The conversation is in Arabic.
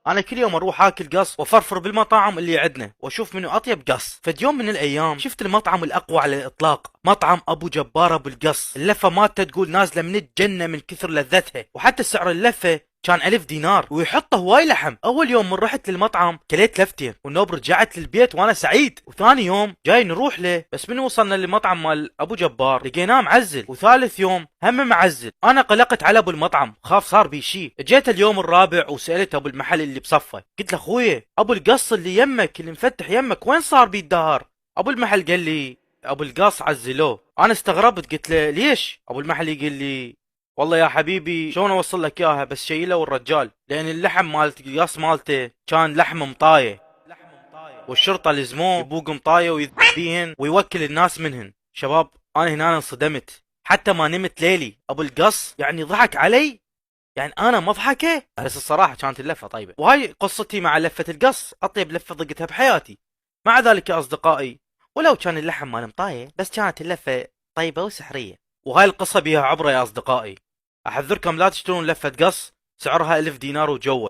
انا كل يوم اروح اكل قص وافرفر بالمطاعم اللي عندنا واشوف منو اطيب قص. فد يوم من الايام شفت المطعم الاقوى على الاطلاق، مطعم ابو جبار ابو القص. اللفه مالته تقول نازله من الجنه من كثر لذتها، وحتى سعر اللفه كان 1000 دينار، ويحط هواي لحم. اول يوم من رحت للمطعم كليت لفتين، والنوب رجعت للبيت وانا سعيد. وثاني يوم جاي نروح له، بس من وصلنا للمطعم مال ابو جبار لقيناه معزل. وثالث يوم هم معزل. انا قلقت على ابو المطعم، خاف صار بي شي. جيت اليوم الرابع وسالت ابو المحل اللي بصفه، قلت له اخويا ابو القص اللي يمك اللي مفتح يمك وين صار بيه الدهر؟ ابو المحل قال لي ابو القص عزلوه. انا استغربت، قلت له ليش؟ ابو المحل يقول لي والله يا حبيبي شلون اوصل لك اياها، بس شيله الرجال، لان اللحم مالت القص مالته كان لحم مطايه، والشرطه لزموه يبوق مطايه ويذبيهن ويوكل الناس منهن. شباب انا هنا انصدمت، حتى ما نمت ليلي. ابو القص يعني ضحك علي، يعني انا مضحكه. بس الصراحه كانت اللفه طيبه. وهاي قصتي مع لفه القص، اطيب لفه ضقتها بحياتي. مع ذلك يا اصدقائي، ولو كان اللحم مال مطايه، بس كانت اللفه طيبه وسحريه. وهاي القصه بيها عبره يا اصدقائي. احذركم لا تشترون لفه قص سعرها 1000 دينار وجوه.